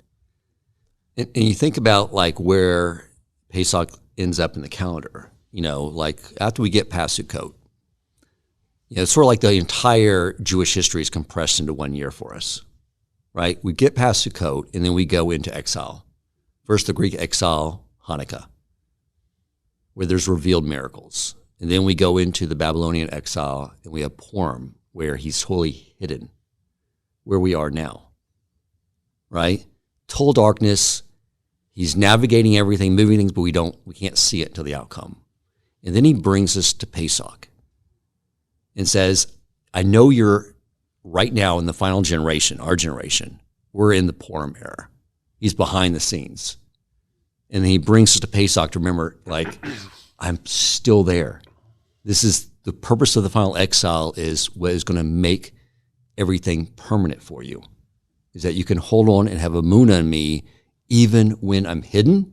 S4: And you think about like where Pesach ends up in the calendar, like after we get past Sukkot, it's sort of like the entire Jewish history is compressed into 1 year for us, right? We get past Sukkot and then we go into exile. First the Greek exile, Hanukkah, where there's revealed miracles. And then we go into the Babylonian exile and we have Purim, where he's wholly hidden, where we are now, right? Total darkness, He's navigating everything, moving things, but we can't see it until the outcome. And then he brings us to Pesach and says, I know you're right now in the final generation, our generation. We're in the Purim era. He's behind the scenes. And then he brings us to Pesach to remember, like, I'm still there. This is the purpose of the final exile, is what is going to make everything permanent for you, is that you can hold on and have a emunah in me even when I'm hidden.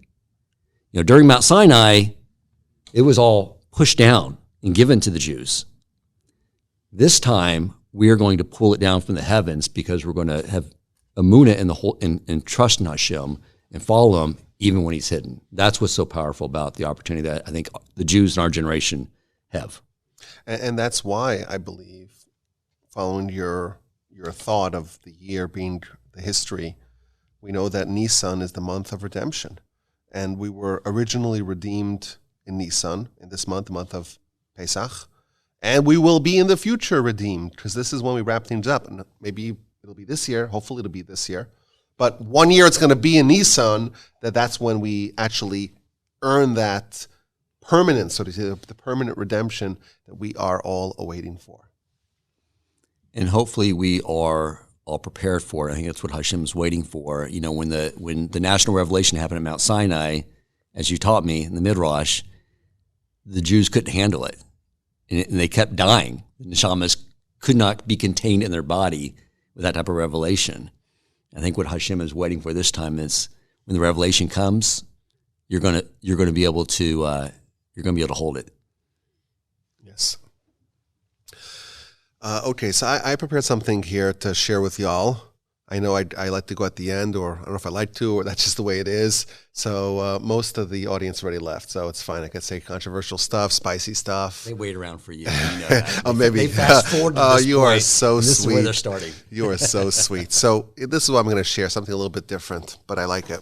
S4: You know, during Mount Sinai, it was all pushed down and given to the Jews. This time, we are going to pull it down from the heavens because we're going to have emunah in the whole and trust in Hashem and follow him even when he's hidden. That's what's so powerful about the opportunity that I think the Jews in our generation have.
S1: And that's why I believe, following your thought of the year being the history, we know that Nisan is the month of redemption. And we were originally redeemed in Nisan, in this month, the month of Pesach. And we will be in the future redeemed, because this is when we wrap things up. And maybe it'll be this year. Hopefully it'll be this year. But 1 year it's going to be in Nisan, that's when we actually earn that permanent, so to say, the permanent redemption that we are all awaiting for.
S4: And hopefully we are all prepared for it. I think that's what Hashem is waiting for. You know, when the national revelation happened at Mount Sinai, as you taught me in the Midrash, the Jews couldn't handle it. And they kept dying. The neshamas could not be contained in their body with that type of revelation. I think what Hashem is waiting for this time is when the revelation comes, you're going to be able to hold it.
S1: Yes. Okay, so I prepared something here to share with y'all. I know I like to go at the end, or I don't know if I like to, or that's just the way it is. So most of the audience already left, so it's fine. I could say controversial stuff, spicy stuff.
S4: They wait around for you. You know that.
S1: Oh, maybe.
S4: They fast forward to this
S1: you
S4: point,
S1: are so
S4: and this
S1: sweet.
S4: is where they're starting.
S1: You are so sweet. So this is what I'm going to share, something a little bit different, but I like it.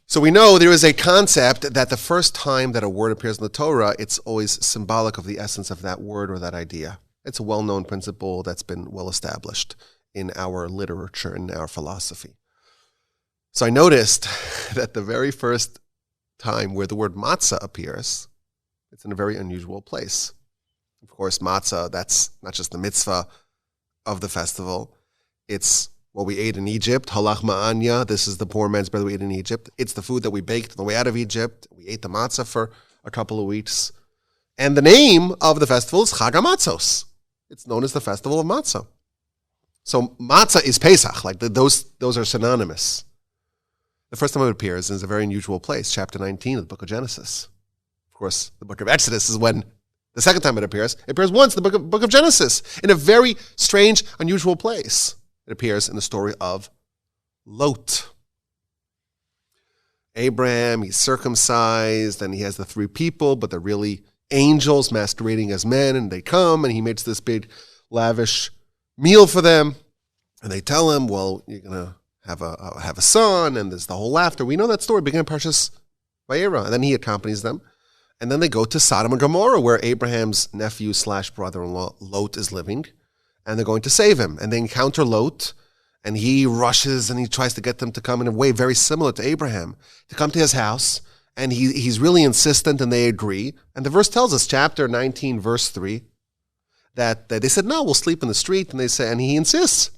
S1: So we know there is a concept that the first time that a word appears in the Torah, it's always symbolic of the essence of that word or that idea. It's a well-known principle that's been well established in our literature, in our philosophy. So I noticed that the very first time where the word matzah appears, it's in a very unusual place. Of course, matzah, that's not just the mitzvah of the festival. It's what we ate in Egypt, halach ma'anya. This is the poor man's bread we ate in Egypt. It's the food that we baked on the way out of Egypt. We ate the matzah for a couple of weeks. And the name of the festival is Chag HaMatzos. It's known as the Festival of Matzah. So matzah is Pesach, like those are synonymous. The first time it appears is a very unusual place, chapter 19 of the book of Genesis. Of course, the book of Exodus is when the second time it appears. It appears once in the book of Genesis, in a very strange, unusual place. It appears in the story of Lot. Abraham, he's circumcised, and he has the three people, but they're really angels masquerading as men, and they come, and he makes this big, lavish meal for them, and they tell him, well, you're going to have a son, and there's the whole laughter. We know that story, began Parshas Vayera, and then he accompanies them, and then they go to Sodom and Gomorrah, where Abraham's nephew / brother-in-law Lot is living, and they're going to save him, and they encounter Lot, and he rushes, and he tries to get them to come in a way very similar to Abraham, to come to his house, and he's really insistent, and they agree, and the verse tells us, chapter 19, verse 3, that they said, no, we'll sleep in the street, and he insists.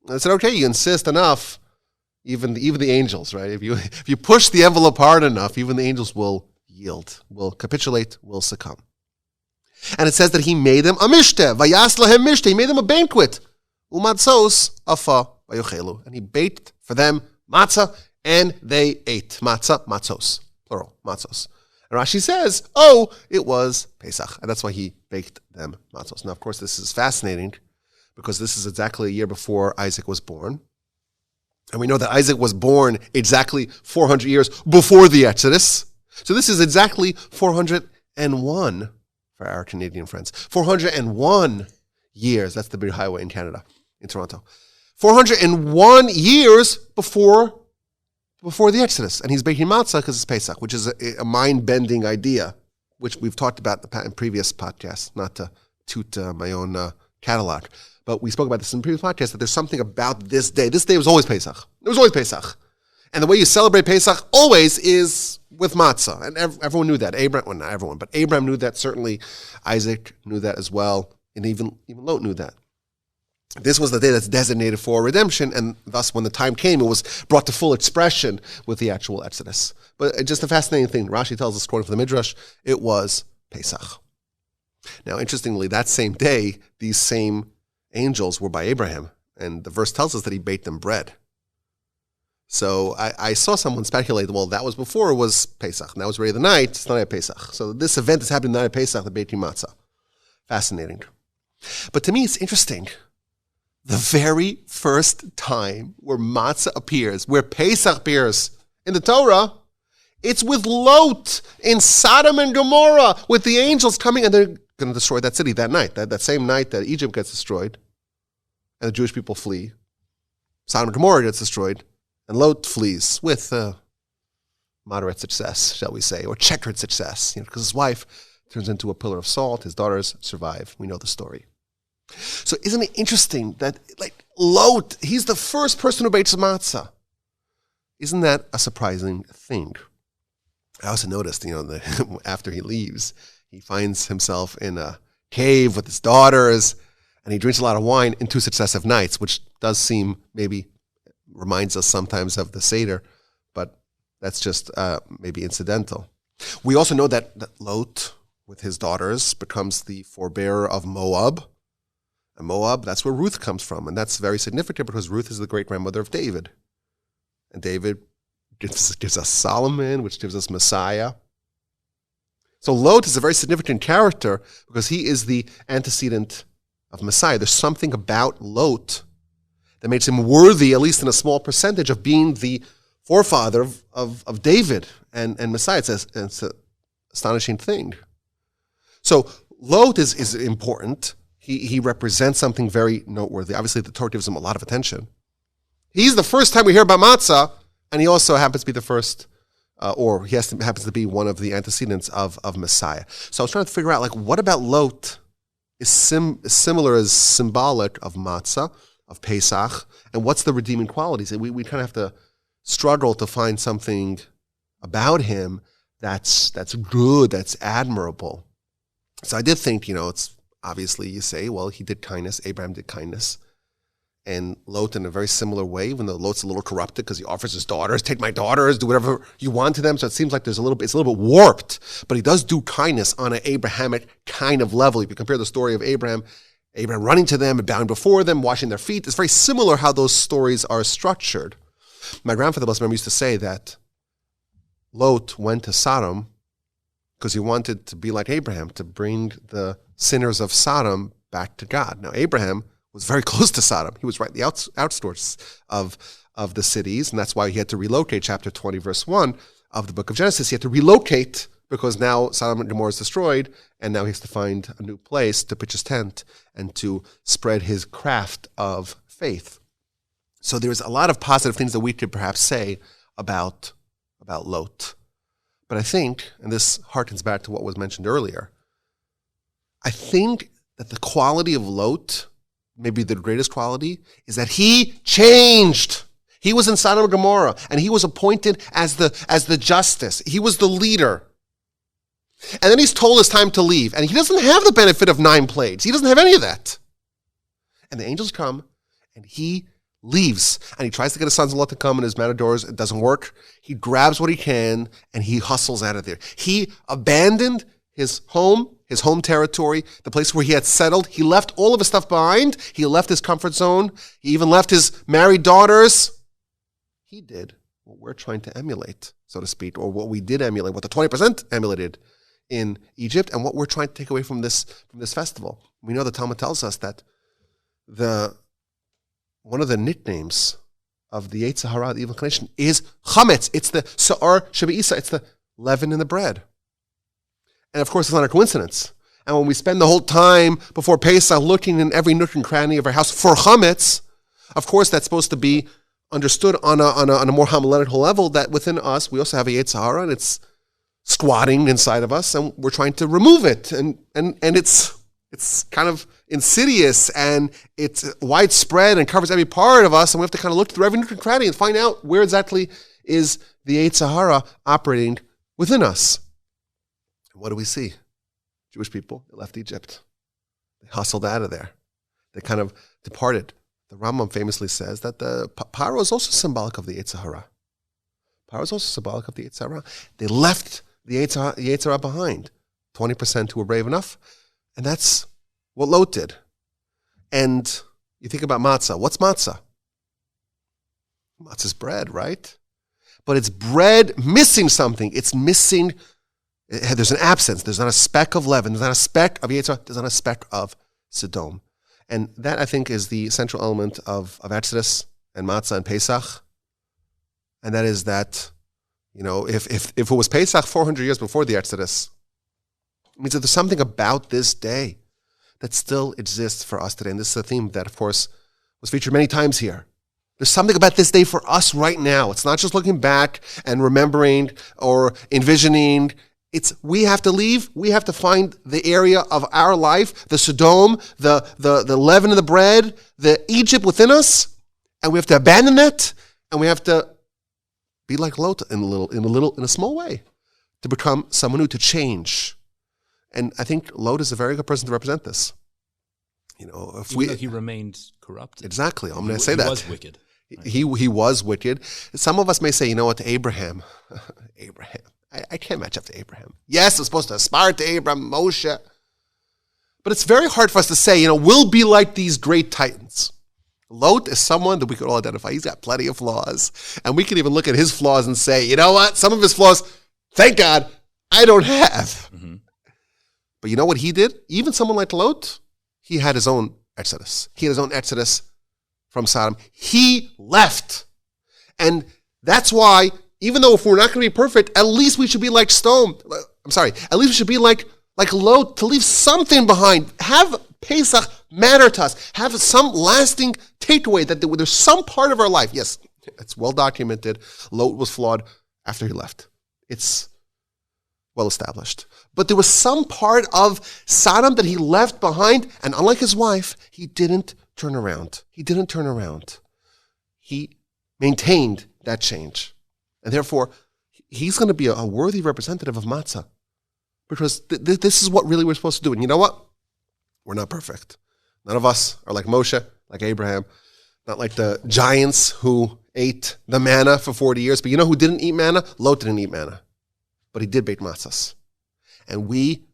S1: And I said, okay, you insist enough, even the angels, right? If you push the envelope hard enough, even the angels will yield, will capitulate, will succumb. And it says that he made them a mishteh, vayas lahem mishteh, he made them a banquet, umatzos afa vayochelu, and he baked for them matzah, and they ate matzah, matzos, plural, matzos. And Rashi says, it was Pesach. And that's why he baked them matzos. Now, of course, this is fascinating because this is exactly a year before Isaac was born. And we know that Isaac was born exactly 400 years before the Exodus. So this is exactly 401 for our Canadian friends. 401 years. That's the big highway in Canada, in Toronto. 401 years before the Exodus. And he's baking matzah because it's Pesach, which is a mind-bending idea, which we've talked about in previous podcasts, not to toot my own catalog. But we spoke about this in previous podcasts, that there's something about this day. This day was always Pesach. It was always Pesach. And the way you celebrate Pesach always is with matzah. And everyone knew that. Abraham, well, not everyone, but Abraham knew that. Certainly Isaac knew that as well. And even Lot knew that. This was the day that's designated for redemption, and thus when the time came, it was brought to full expression with the actual Exodus. But just a fascinating thing, Rashi tells us, according to the Midrash, it was Pesach. Now, interestingly, that same day, these same angels were by Abraham, and the verse tells us that he baked them bread. So I saw someone speculate, well, that was before it was Pesach, and that was already the night, it's not at Pesach. So this event is happening the night of Pesach, the Beit Matzah. Fascinating. But to me, it's interesting. The very first time where matzah appears, where Pesach appears in the Torah, it's with Lot in Sodom and Gomorrah, with the angels coming, and they're going to destroy that city that night, that same night that Egypt gets destroyed, and the Jewish people flee. Sodom and Gomorrah gets destroyed, and Lot flees with moderate success, shall we say, or checkered success, because his wife turns into a pillar of salt, his daughters survive. We know the story. So isn't it interesting that, Lot, he's the first person who bakes matzah? Isn't that a surprising thing? I also noticed, after he leaves, he finds himself in a cave with his daughters, and he drinks a lot of wine in 2 successive nights, which does seem, maybe reminds us sometimes of the Seder, but that's just maybe incidental. We also know that Lot, with his daughters, becomes the forebearer of Moab. And Moab, that's where Ruth comes from. And that's very significant because Ruth is the great-grandmother of David. And David gives us Solomon, which gives us Messiah. So Lot is a very significant character because he is the antecedent of Messiah. There's something about Lot that makes him worthy, at least in a small percentage, of being the forefather of David and Messiah. It's an astonishing thing. So Lot is important. He represents something very noteworthy. Obviously, the Torah gives him a lot of attention. He's the first time we hear about matzah, and he also happens to be the first, happens to be one of the antecedents of Messiah. So I was trying to figure out, what about Lot is similar, as symbolic of matzah, of Pesach, and what's the redeeming qualities? And we kind of have to struggle to find something about him that's good, that's admirable. So I did think, it's obviously you say, well, he did kindness, Abraham did kindness, and Lot in a very similar way, even though Lot's a little corrupted because he offers his daughters, take my daughters, do whatever you want to them. So it seems like it's a little bit warped, but he does do kindness on an Abrahamic kind of level. If you compare the story of Abraham running to them and bowing before them, washing their feet, it's very similar how those stories are structured. My grandfather used to say that Lot went to Sodom because he wanted to be like Abraham, to bring the sinners of Sodom back to God. Now, Abraham was very close to Sodom. He was right in the outskirts of the cities, and that's why he had to relocate. Chapter 20, verse 1 of the book of Genesis, he had to relocate because now Sodom and Gomorrah is destroyed, and now he has to find a new place to pitch his tent and to spread his craft of faith. So there's a lot of positive things that we could perhaps say about Lot. But I think, and this harkens back to what was mentioned earlier, I think that the quality of Lot, maybe the greatest quality, is that he changed. He was in Sodom and Gomorrah, and he was appointed as the justice. He was the leader. And then he's told it's time to leave, and he doesn't have the benefit of 9 plagues. He doesn't have any of that. And the angels come, and he leaves, and he tries to get his sons-in-law to come and his matadors. It doesn't work. He grabs what he can, and he hustles out of there. He abandoned his home territory, the place where he had settled. He left all of his stuff behind. He left his comfort zone. He even left his married daughters. He did what we're trying to emulate, so to speak, or what we did emulate, what the 20% emulated in Egypt, and what we're trying to take away from this festival. We know the Talmud tells us that one of the nicknames of the Yetzer Hara, the evil inclination, is chametz. It's the sa'ar shebe'isa. It's the leaven in the bread. And of course, it's not a coincidence. And when we spend the whole time before Pesach looking in every nook and cranny of our house for chametz, of course, that's supposed to be understood on a more homiletical level, that within us, we also have a Yetzer Hara, and it's squatting inside of us, and we're trying to remove it. And it's kind of insidious, and it's widespread and covers every part of us, and we have to kind of look through every nook and cranny and find out where exactly is the Yetzer Hara operating within us. And what do we see? Jewish people, they left Egypt. They hustled out of there. They kind of departed. The Rambam famously says that the Paro is also symbolic of the Yetzer Hara. Paro is also symbolic of the Yetzer Hara. They left the Yetzer Hara behind. 20% who were brave enough. And that's what Lot did. And you think about matzah. What's matzah? Matzah's bread, right? But it's bread missing something. It's missing, there's an absence. There's not a speck of leaven. There's not a speck of Yetzer Hara. There's not a speck of Sodom. And that, I think, is the central element of Exodus and matzah and Pesach. And that is that, if it was Pesach 400 years before the Exodus, it means that there's something about this day that still exists for us today. And this is a theme that, of course, was featured many times here. There's something about this day for us right now. It's not just looking back and remembering or envisioning. We have to leave. We have to find the area of our life, the Sodom, the leaven of the bread, the Egypt within us, and we have to abandon that, and we have to be like Lot in a small way, to become someone new, to change. And I think Lot is a very good person to represent this.
S3: Even though he remained corrupt.
S1: Exactly. I'm going to say that.
S3: He was wicked.
S1: Right? He was wicked. Some of us may say, Abraham. I can't match up to Abraham. Yes, I'm supposed to aspire to Abraham, Moshe. But it's very hard for us to say, we'll be like these great titans. Lot is someone that we could all identify. He's got plenty of flaws. And we can even look at his flaws and say, you know what? Some of his flaws, thank God, I don't have. Mm-hmm. But you know what he did? Even someone like Lot, he had his own exodus. He had his own exodus from Sodom. He left. And that's why, even though if we're not going to be perfect, at least we should be like at least we should be like Lot, to leave something behind. Have Pesach matter to us. Have some lasting takeaway that there's some part of our life. Yes, it's well documented. Lot was flawed after he left. It's well established. But there was some part of Sodom that he left behind, and unlike his wife, he didn't turn around. He maintained that change. And therefore, he's going to be a worthy representative of matzah. Because this is what really we're supposed to do. And you know what? We're not perfect. None of us are like Moshe, like Abraham, not like the giants who ate the manna for 40 years. But you know who didn't eat manna? Lot didn't eat manna. But he did bake matzahs. And we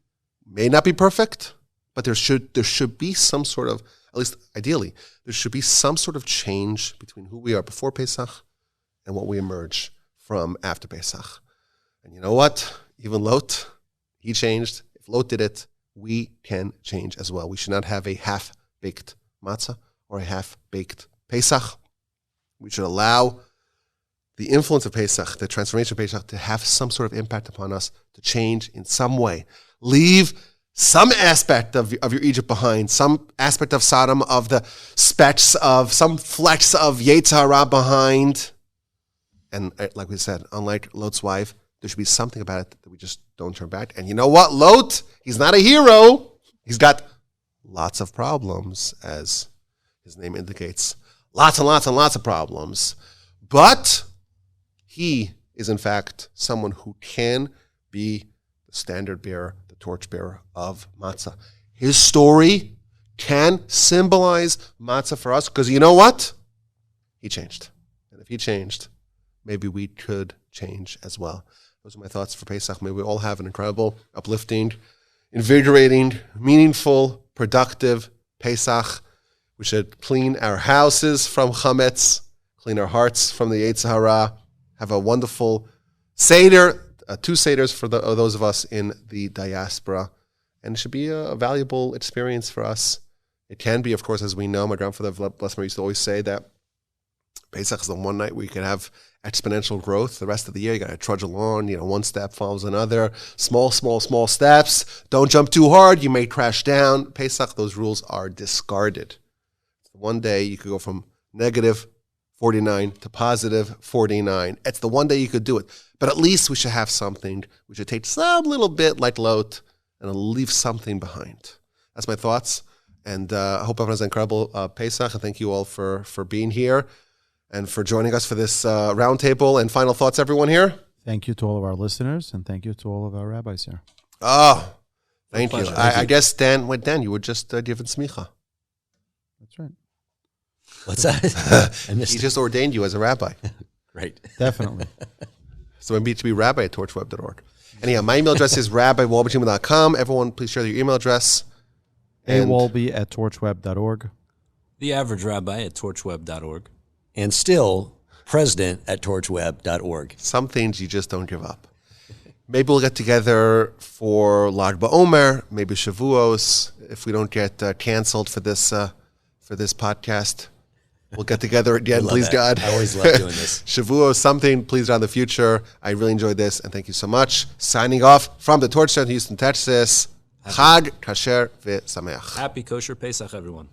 S1: may not be perfect, but there should be some sort of, at least ideally, there should be some sort of change between who we are before Pesach and what we emerge from after Pesach. And you know what? Even Lot, he changed. If Lot did it, we can change as well. We should not have a half-baked matzah or a half-baked Pesach. We should allow the influence of Pesach, the transformation of Pesach, to have some sort of impact upon us, to change in some way. Leave some aspect of your Egypt behind, some aspect of Sodom, of the specks of, some flecks of Yetzer Hara behind. And like we said, unlike Lot's wife, there should be something about it that we just don't turn back. And you know what? Lot, he's not a hero. He's got lots of problems, as his name indicates. Lots and lots and lots of problems. But he is, in fact, someone who can be the standard bearer, the torch bearer of matzah. His story can symbolize matzah for us, because you know what? He changed. And if he changed, maybe we could change as well. Those are my thoughts for Pesach. May we all have an incredible, uplifting, invigorating, meaningful, productive Pesach. We should clean our houses from chametz, clean our hearts from the Yetzer Hara, have a wonderful Seder, 2 Seders for those of us in the diaspora. And it should be a valuable experience for us. It can be, of course, as we know. My grandfather, bless him, used to always say that Pesach is the one night where you can have exponential growth. The rest of the year, you got to trudge along. One step follows another. Small steps. Don't jump too hard. You may crash down. Pesach, those rules are discarded. One day you could go from negative 49 to positive 49. It's the one day you could do it. But at least we should have something. We should take some little bit like Lot and leave something behind. That's my thoughts. And I hope everyone has an incredible Pesach. And thank you all for being here. and for joining us for this roundtable. And final thoughts, everyone here?
S2: Thank you to all of our listeners, and thank you to all of our rabbis here.
S1: Oh, thank you.
S3: pleasure.
S1: I guess, Dan, you were just given smicha.
S2: That's right.
S4: What's that? I missed
S1: He
S4: it.
S1: just ordained you as a rabbi.
S4: Great.
S2: Definitely.
S1: So maybe to be rabbi at torchweb.org. Anyhow, my email address is rabbi@wolbe.com. Everyone, please share your email address. And
S2: awolbe at torchweb.org.
S3: The average rabbi at torchweb.org.
S4: And still, president at torchweb.org.
S1: some things you just don't give up. Maybe we'll get together for Lag BaOmer, maybe Shavuos, if we don't get canceled for this podcast. We'll get together again,
S4: love
S1: please,
S4: that.
S1: God.
S4: I always love doing this.
S1: Shavuos, something, please, God, in the future. I really enjoyed this, and thank you so much. Signing off from the Torch Center, Houston, Texas. Chag Kasher V'Sameach.
S3: Happy kosher Pesach, everyone.